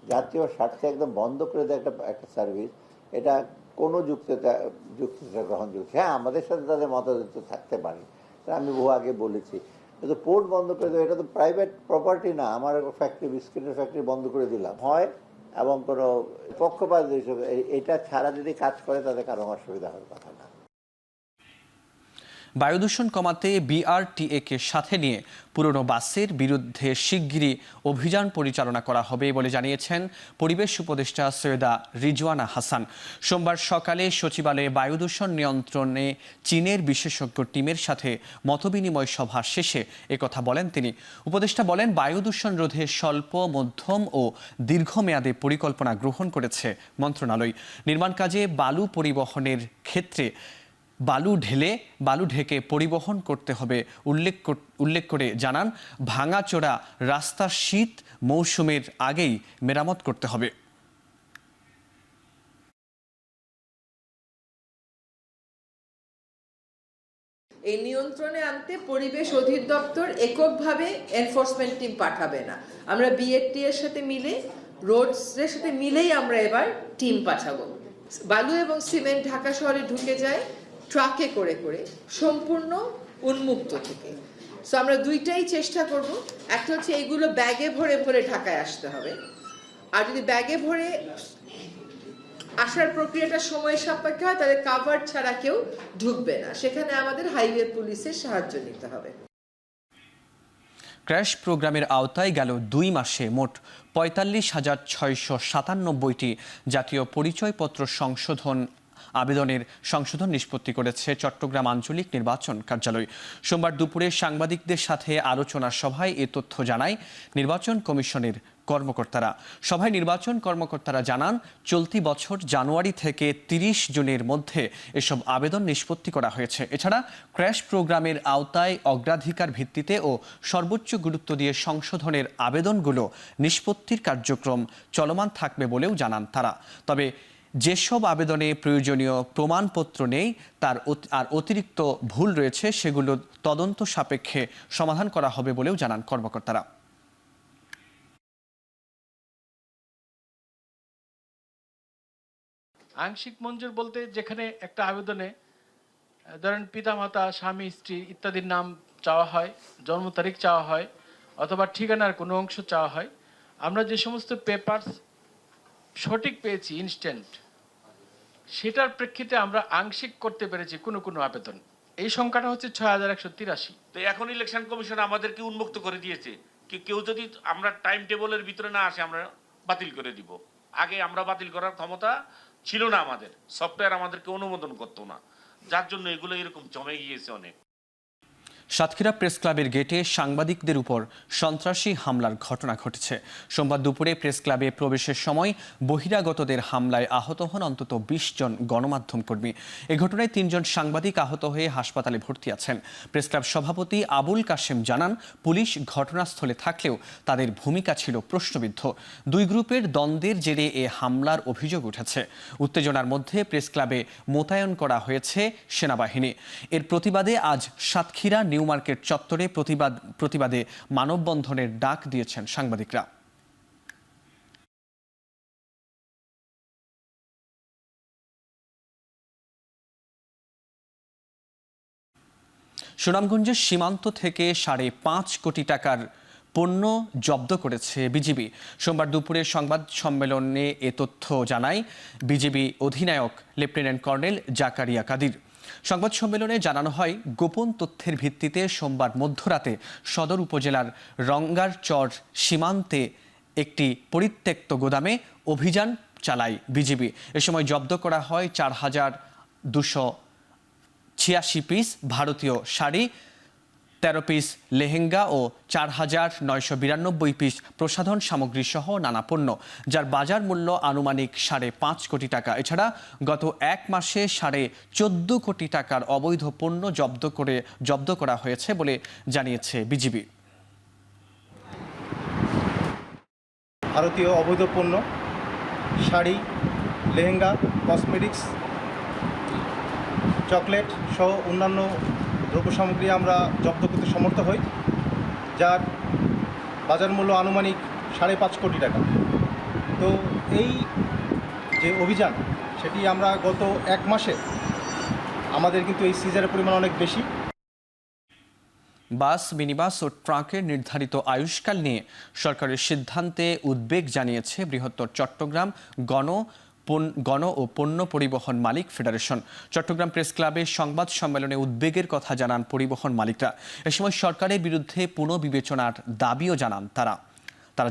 [SPEAKER 12] জাতীয় স্বার্থে একদম বন্ধ করে দেয় একটা সার্ভিস, এটা কোনো যুক্তিটা গ্রহণযোগ্য। হ্যাঁ, আমাদের সাথে তাদের মতামত থাকতে পারে, আমি বহু আগে বলেছি, কিন্তু পোর্ট বন্ধ করে দেবে, এটা তো প্রাইভেট প্রপার্টি না। আমার ফ্যাক্টরি, বিস্কিটের ফ্যাক্টরি বন্ধ করে দিলাম হয়, এবং কোনো পক্ষপাত হিসেবে এটা ছাড়া যদি কাজ করে তাদের কারো অসুবিধা হওয়ার কথা না।
[SPEAKER 1] বায়ু দূষণ কমাতে BRTA-কে সাথে নিয়ে পুরনো বাসের বিরুদ্ধে শিগগিরই অভিযান পরিচালনা করা হবে বলে জানিয়েছেন পরিবেশ উপদেষ্টা সৈয়দা রিজওয়ানা হাসান। সোমবার সকালে সচিবালয়ে বায়ু দূষণ নিয়ন্ত্রণে চীনের বিশেষজ্ঞ টিমের সাথে মতবিনিময় সভা শেষে একথা বলেন তিনি। উপদেষ্টা বলেন, বায়ু দূষণ রোধে স্বল্প, মধ্যম ও দীর্ঘমেয়াদে পরিকল্পনা গ্রহণ করেছে মন্ত্রণালয়। নির্মাণ কাজে বালু পরিবহনের ক্ষেত্রে বালু ঢেকে পরিবহন করতে হবে উল্লেখ করে জানান, ভাঙাচোরা রাস্তার শীত মৌসুমের আগেই মেরামত করতে হবে।
[SPEAKER 13] এই নিয়ন্ত্রণে আনতে পরিবেশ অধিদপ্তর এককভাবে এনফোর্সমেন্ট টিম পাঠাবে না। আমরা BRTA এর সাথে মিলে, রোডসের সাথে মিলেই আমরা এবার টিম পাঠাবো। বালু এবং সিমেন্ট ঢাকা শহরে ঢুকে যায় ট্রাকে করে করে, সম্পূর্ণ উন্মুক্ত থেকে। সো আমরা দুইটাই চেষ্টা করব। একটা হচ্ছে এইগুলো ব্যাগে ভরে ভরে ঢাকায় আসতে হবে, আর যদি ব্যাগে ভরে আসার প্রক্রিয়াটা সময় সাপেক্ষ হয় তাহলে কাভার ছাড়া কেউ ঢুকবে না, সেখানে আমাদের হাইওয়ে পুলিশের সাহায্য নিতে হবে।
[SPEAKER 1] ক্র্যাশ প্রোগ্রামের আওতায় গেল 2 মাসে মোট 45,697টি জাতীয় পরিচয়পত্র সংশোধন আবেদনের সংশোধন নিষ্পত্তি করেছে চট্টগ্রাম আঞ্চলিক নির্বাচন কার্যালয়। সোমবার দুপুরে সাংবাদিকদের সাথে আলোচনা সভায় এ তথ্য জানায় নির্বাচন কমিশনের কর্মকর্তারা। সভায় নির্বাচন কর্মকর্তারা জানান, চলতি বছর জানুয়ারি থেকে 30 জুনের মধ্যে এসব আবেদন নিষ্পত্তি করা হয়েছে। এছাড়া ক্র্যাশ প্রোগ্রামের আওতায় অগ্রাধিকার ভিত্তিতে ও সর্বোচ্চ গুরুত্ব দিয়ে সংশোধনের আবেদনগুলো নিষ্পত্তির কার্যক্রম চলমান থাকবে বলেও জানান তারা। তবে যেসব আবেদনে প্রয়োজনীয় প্রমাণপত্র নেই আর অতিরিক্ত ভুল রয়েছে সেগুলো তদন্ত সাপেক্ষে সমাধান করা হবে বলেও জানান কর্মকর্তারা।
[SPEAKER 14] আংশিক মঞ্জুর বলতে যেখানে একটা আবেদনে ধরেন পিতামাতা, স্বামী, স্ত্রী ইত্যাদির নাম চাওয়া হয়, জন্ম তারিখ চাওয়া হয়, অথবা ঠিকানার কোনো অংশ চাওয়া হয়, আমরা যে সমস্ত পেপারস সঠিক পেয়েছি ইনস্ট্যান্ট, সেটার প্রেক্ষিতে আমরা আংশিক করতে পেরেছি কোনো আবেদন। এই সংখ্যাটা হচ্ছে 6,183।
[SPEAKER 15] তো এখন ইলেকশন কমিশন আমাদেরকে উন্মুক্ত করে দিয়েছে, কেউ যদি আমরা টাইম টেবলের ভিতরে না আসে আমরা বাতিল করে দিব। আগে আমরা বাতিল করার ক্ষমতা ছিল না, আমাদের সফটওয়্যার আমাদেরকে অনুমোদন করতো না, যার জন্য এগুলো এরকম জমে গিয়েছে অনেক।
[SPEAKER 1] সাতক্ষীরা প্রেস ক্লাবের গেটে সাংবাদিকদের উপর সন্ত্রাসী হামলার ঘটনা ঘটেছে। সোমবার দুপুরে প্রেস ক্লাবে প্রবেশের সময় বহিরাগতদের হামলায় আহত হন অন্তত ২০ জন গণমাধ্যম কর্মী। এ ঘটনায় ৩ জন সাংবাদিক আহত হয়ে হাসপাতালে ভর্তি আছেন। প্রেস ক্লাব সভাপতি আবুল কাশেম জানান, পুলিশ ঘটনাস্থলে থাকলেও তাদের ভূমিকা ছিল প্রশ্নবিদ্ধ। দুই গ্রুপের দ্বন্দ্বের জেরে এ হামলার অভিযোগ উঠেছে। উত্তেজনার মধ্যে প্রেস ক্লাবে মোতায়েন করা হয়েছে সেনাবাহিনী। এর প্রতিবাদে আজ সাতক্ষীরা নিউ মার্কেট চত্বরে প্রতিবাদে মানববন্ধনের ডাক দিয়েছেন সাংবাদিকরা। সুনামগঞ্জের সীমান্ত থেকে 5.5 কোটি টাকার পণ্য জব্দ করেছে বিজিবি। সোমবার দুপুরে সংবাদ সম্মেলনে এ তথ্য জানায় বিজিবি অধিনায়ক লেফটেন্যান্ট কর্নেল জাকারিয়া কাদির। সংবাদ সম্মেলনে জানানো হয়, গোপন তথ্যের ভিত্তিতে সোমবার মধ্যরাতে সদর উপজেলার রঙ্গারচর সীমান্তে একটি পরিত্যক্ত গোদামে অভিযান চালায় বিজিবি। এ সময় জব্দ করা হয় 4,286 পিস ভারতীয় শাড়ি, 13 পিস লেহেঙ্গা ও 4,992 পিস প্রসাধন সামগ্রী সহ নানা পণ্য, যার বাজার মূল্য আনুমানিক 5.5 কোটি টাকা। এছাড়া গত এক মাসে 14.5 কোটি টাকার অবৈধ পণ্য জব্দ করা হয়েছে বলে জানিয়েছে বিজিবি।
[SPEAKER 16] ভারতীয় অবৈধ পণ্য, শাড়ি, লেহেঙ্গা, কসমেটিক্স, চকলেট সহ অন্যান্য দ্রব্য সামগ্রী আমরা জব্দ করতে সমর্থ হই, যার বাজার মূল্য আনুমানিক 5.5 কোটি টাকা। তো এই যে অভিযান, সেটি আমরা গত এক মাসে আমাদের কিন্তু এই সিজারের পরিমাণ অনেক বেশি।
[SPEAKER 1] বাস, মিনিবাস ও ট্রাকের নির্ধারিত আয়ুষ্কাল নিয়ে সরকারের সিদ্ধান্তে উদ্বেগ জানিয়েছে বৃহত্তর চট্টগ্রাম গণ ও পণ্য পরিবহন মালিক ফেডারেশন। চট্টগ্রাম প্রেস ক্লাবে সংবাদ সম্মেলনে উদ্বেগের কথা জানান পরিবহন মালিকরা। এ সময় সরকারের বিরুদ্ধে পুনর্বিবেচনার দাবিও জানান তারা।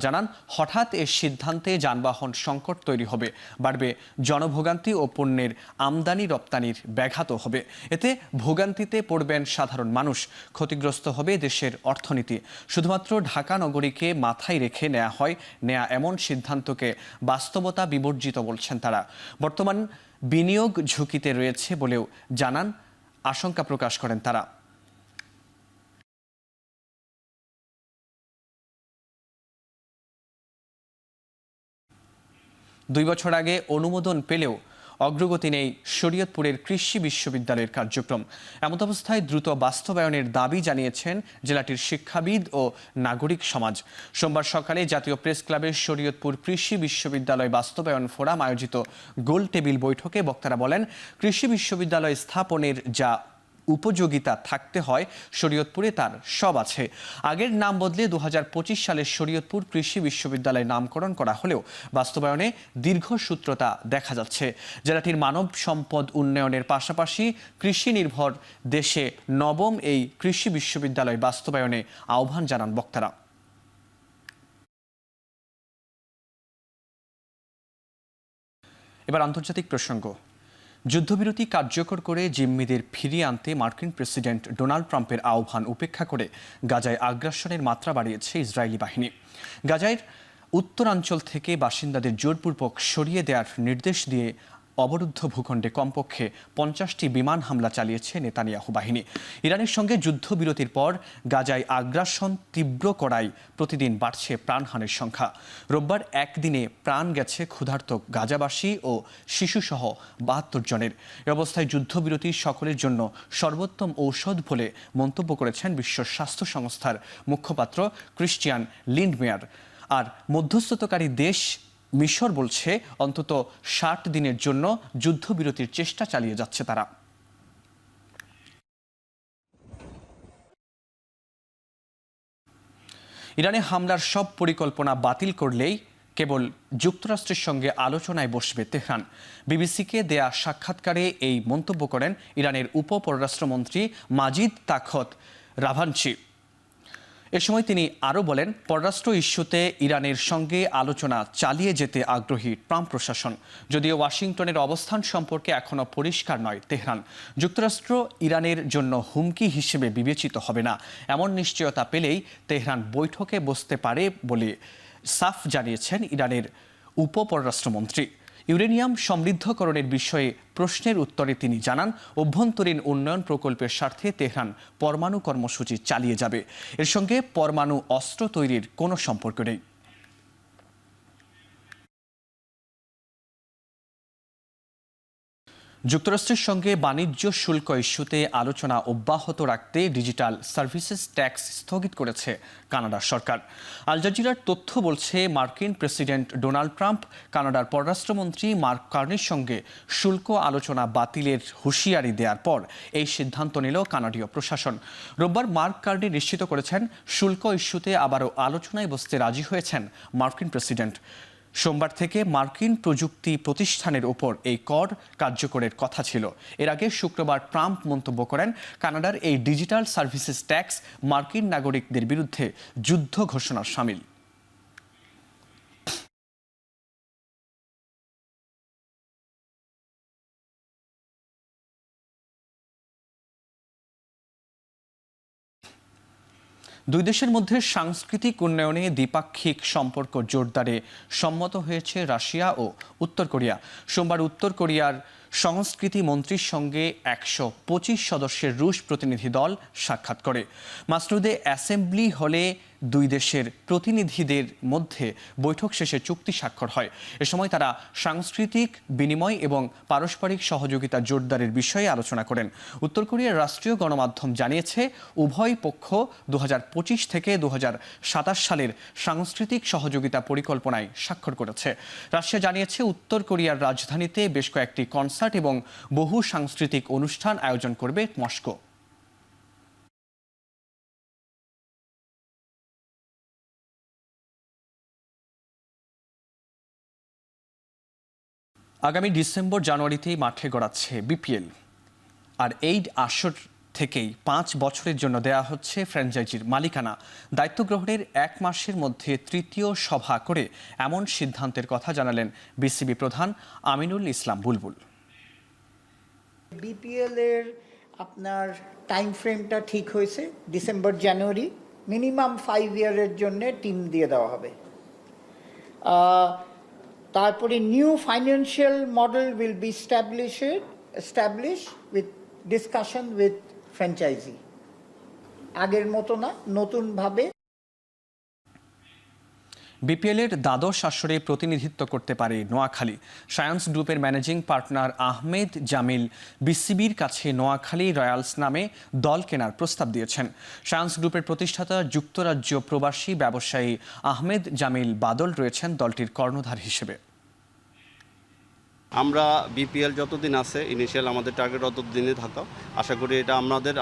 [SPEAKER 1] জানান, হঠাৎ এর সিদ্ধান্তে যানবাহন সংকট তৈরি হবে, বাড়বে জনভোগান্তি ও পণ্যের আমদানি রপ্তানির ব্যাঘাত হবে। এতে ভোগান্তিতে পড়বেন সাধারণ মানুষ, ক্ষতিগ্রস্ত হবে দেশের অর্থনীতি। শুধুমাত্র ঢাকা নগরীকে মাথায় রেখে নেয়া এমন সিদ্ধান্তকে বাস্তবতা বিবর্জিত বলছেন তারা। বর্তমান বিনিয়োগ ঝুঁকিতে রয়েছে বলেও জানান, আশঙ্কা প্রকাশ করেন তারা। দুই বছর আগে অনুমোদন পেলেও অগ্রগতি নেই শরীয়তপুরের কৃষি বিশ্ববিদ্যালয়ের কার্যক্রম। এমত অবস্থায় দ্রুত বাস্তবায়নের দাবি জানিয়েছেন জেলাটির শিক্ষাবিদ ও নাগরিক সমাজ। সোমবার সকালে জাতীয় প্রেস ক্লাবের শরীয়তপুর কৃষি বিশ্ববিদ্যালয় বাস্তবায়ন ফোরাম আয়োজিত গোল টেবিল বৈঠকে বক্তারা বলেন, কৃষি বিশ্ববিদ্যালয় স্থাপনের যা উপযোগিতা থাকতে হয় শরীয়তপুরে তার সব আছে। আগের নাম বদলে 2025 সালে শরীয়তপুর কৃষি বিশ্ববিদ্যালয় নামকরণ করা হলেও বাস্তবায়নে দীর্ঘসূত্রতা দেখা যাচ্ছে। জেলাটির মানব সম্পদ উন্নয়নের পাশাপাশি কৃষি নির্ভর দেশে নবম এই কৃষি বিশ্ববিদ্যালয় বাস্তবায়নে আহ্বান জানান বক্তারা। এবার আন্তর্জাতিক প্রসঙ্গ। যুদ্ধবিরতি কার্যকর করে জিম্মিদের ফিরিয়ে আনতে মার্কিন প্রেসিডেন্ট ডোনাল্ড ট্রাম্পের আহ্বান উপেক্ষা করে গাজায় আগ্রাসনের মাত্রা বাড়িয়েছে ইসরায়েলি বাহিনী। গাজার উত্তরাঞ্চল থেকে বাসিন্দাদের জোরপূর্বক সরিয়ে দেওয়ার নির্দেশ দিয়ে অবরুদ্ধ ভূখণ্ডে কমপক্ষে 50টি বিমান হামলা চালিয়েছে নেতানিয়াহু বাহিনী। ইরানের সঙ্গে যুদ্ধবিরতির পর গাজায় আগ্রাসন তীব্র করায় প্রতিদিন বাড়ছে প্রাণহানির সংখ্যা। রোববার একদিনে প্রাণ গেছে ক্ষুধার্ত গাজাবাসী ও শিশুসহ 72 জনের। এ অবস্থায় যুদ্ধবিরতি সকলের জন্য সর্বোত্তম ঔষধ বলে মন্তব্য করেছেন বিশ্ব স্বাস্থ্য সংস্থার মুখপাত্র ক্রিস্টিয়ান লিন্ডমেয়ার। আর মধ্যস্থতাকারী দেশ মিশর বলছে অন্তত 60 দিনের জন্য যুদ্ধবিরতির চেষ্টা চালিয়ে যাচ্ছে তারা। ইরানে হামলার সব পরিকল্পনা বাতিল করলেই কেবল যুক্তরাষ্ট্রের সঙ্গে আলোচনায় বসবে তেহরান। বিবিসিকে দেয়া সাক্ষাৎকারে এই মন্তব্য করেন ইরানের উপ পররাষ্ট্রমন্ত্রী মাজিদ তাখত রাভানচি। এ সময় তিনি আরও বলেন, পররাষ্ট্র ইস্যুতে ইরানের সঙ্গে আলোচনা চালিয়ে যেতে আগ্রহী ট্রাম্প প্রশাসন। যদিও ওয়াশিংটনের অবস্থান সম্পর্কে এখনও পরিষ্কার নয় তেহরান। যুক্তরাষ্ট্র ইরানের জন্য হুমকি হিসেবে বিবেচিত হবে না, এমন নিশ্চয়তা পেলেই তেহরান বৈঠকে বসতে পারে বলে সাফ জানিয়েছেন ইরানের উপপররাষ্ট্রমন্ত্রী। ইউরেনিয়াম সমৃদ্ধকরণের বিষয়ে প্রশ্নের উত্তরে তিনি জানান, অভ্যন্তরীণ উন্নয়ন প্রকল্পের স্বার্থে তেহরান পরমাণু কর্মসূচি চালিয়ে যাবে। এর সঙ্গে পরমাণু অস্ত্র তৈরির কোনো সম্পর্ক নেই। যুক্তরাষ্ট্রের সঙ্গে বাণিজ্য শুল্ক ইস্যুতে আলোচনা অব্যাহত রাখতে ডিজিটাল সার্ভিসেস ট্যাক্স স্থগিত করেছে কানাডার সরকার। আল জাজিরার তথ্য বলছে, মার্কিন প্রেসিডেন্ট ডোনাল্ড ট্রাম্প কানাডার পররাষ্ট্রমন্ত্রী মার্ক কার্নির সঙ্গে শুল্ক আলোচনা বাতিলের হুঁশিয়ারি দেওয়ার পর এই সিদ্ধান্ত নিল কানাডীয় প্রশাসন। রোববার মার্ক কার্নি নিশ্চিত করেছেন, শুল্ক ইস্যুতে আবারও আলোচনায় বসতে রাজি হয়েছেন মার্কিন প্রেসিডেন্ট। সোমবার থেকে মার্কিন প্রযুক্তি প্রতিষ্ঠানের ওপর এই কর কার্যকরের কথা ছিল। এর আগে শুক্রবার ট্রাম্প মন্তব্য করেন, কানাডার এই ডিজিটাল সার্ভিসেস ট্যাক্স মার্কিন নাগরিকদের বিরুদ্ধে যুদ্ধ ঘোষণার শামিল। দুই দেশের মধ্যে সাংস্কৃতিক উন্নয়নে দ্বিপাক্ষিক সম্পর্ক জোরদারে সম্মত হয়েছে রাশিয়া ও উত্তর কোরিয়া। সোমবার উত্তর কোরিয়ার সংস্কৃতি মন্ত্রীর সঙ্গে 125 সদস্যের রুশ প্রতিনিধি দল সাক্ষাৎ করে। মাসনুদে অ্যাসেম্বলি হলে দুই দেশের প্রতিনিধিদের মধ্যে বৈঠক শেষে চুক্তি স্বাক্ষর হয়। এ সময় তারা সাংস্কৃতিক বিনিময় এবং পারস্পরিক সহযোগিতা জোরদারের বিষয়ে আলোচনা করেন। উত্তর কোরিয়ার রাষ্ট্রীয় গণমাধ্যম জানিয়েছে, উভয় পক্ষ 2025 থেকে 2027 সালের সাংস্কৃতিক সহযোগিতা পরিকল্পনায় স্বাক্ষর করেছে। রাশিয়া জানিয়েছে, উত্তর কোরিয়ার রাজধানীতে বেশ কয়েকটি কনসার্ট এবং বহু সাংস্কৃতিক অনুষ্ঠান আয়োজন করবে মস্কো। আগামী ডিসেম্বর জানুয়ারিতেই মাঠে গড়াচ্ছে বিপিএল। আর এই আসর থেকেই 5 বছরের জন্য দেয়া হচ্ছে ফ্র্যাঞ্চাইজির মালিকানা। দায়িত্ব গ্রহণের 1 মাসের মধ্যে তৃতীয় সভা করে এমন সিদ্ধান্তের কথা জানালেন বিসিবি প্রধান আমিনুল ইসলাম বুলবুল।
[SPEAKER 17] বিপিএল এর আপনার টাইম ফ্রেমটা ঠিক হয়েছে, ডিসেম্বর জানুয়ারি, মিনিমাম 5 ইয়ারের জন্য টিম দিয়ে দেওয়া হবে। তারপরে new financial model will be establish with discussion with franchise. আগের মতো না, নতুনভাবে।
[SPEAKER 1] বিপিএলের দ্বাদশ আসরে প্রতিনিধিত্ব করতে পারে নোয়াখালী। সায়েন্স গ্রুপের ম্যানেজিং পার্টনার আহমেদ জামিল বিসিবির কাছে নোয়াখালী রয়্যালস নামে দল কেনার প্রস্তাব দিয়েছেন। সায়েন্স গ্রুপের প্রতিষ্ঠাতা যুক্তরাজ্য প্রবাসী ব্যবসায়ী আহমেদ জামিল বাদল রয়েছেন দলটির কর্ণধার হিসেবে।
[SPEAKER 18] আমরা বিপিএল যতদিন আছে, ইনিশিয়াল আমাদের টার্গেট ততদিনে থাকা। আশা করি এটা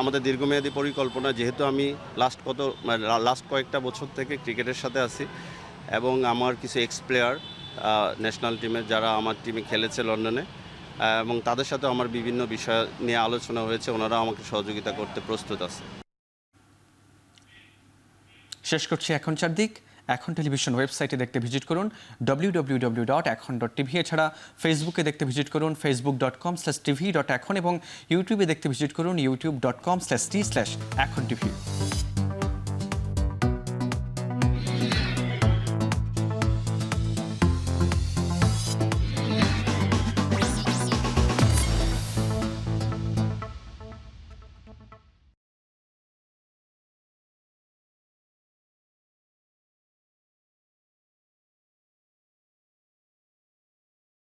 [SPEAKER 18] আমাদের দীর্ঘমেয়াদী পরিকল্পনা। যেহেতু আমি লাস্ট কয়েকটা বছর থেকে ক্রিকেটের সাথে আছি এবং আমার কিছু এক্স প্লেয়ার ন্যাশনাল টিমের যারা আমার টিমে খেলেছে লন্ডনে, এবং তাদের সাথে আমার বিভিন্ন বিষয় নিয়ে আলোচনা হয়েছে। ওনারা আমাকে সহযোগিতা করতে প্রস্তুত আছে।
[SPEAKER 1] শেষ করছি এখন চারদিক। এখন টেলিভিশন ওয়েবসাইটে দেখতে ভিজিট করুন www.ekhon.tv। এছাড়া ফেসবুকে দেখতে ভিজিট করুন facebook.com/tv.ekhon এবং ইউটিউবে দেখতে ভিজিট করুন youtube.com/t/ekhon tv।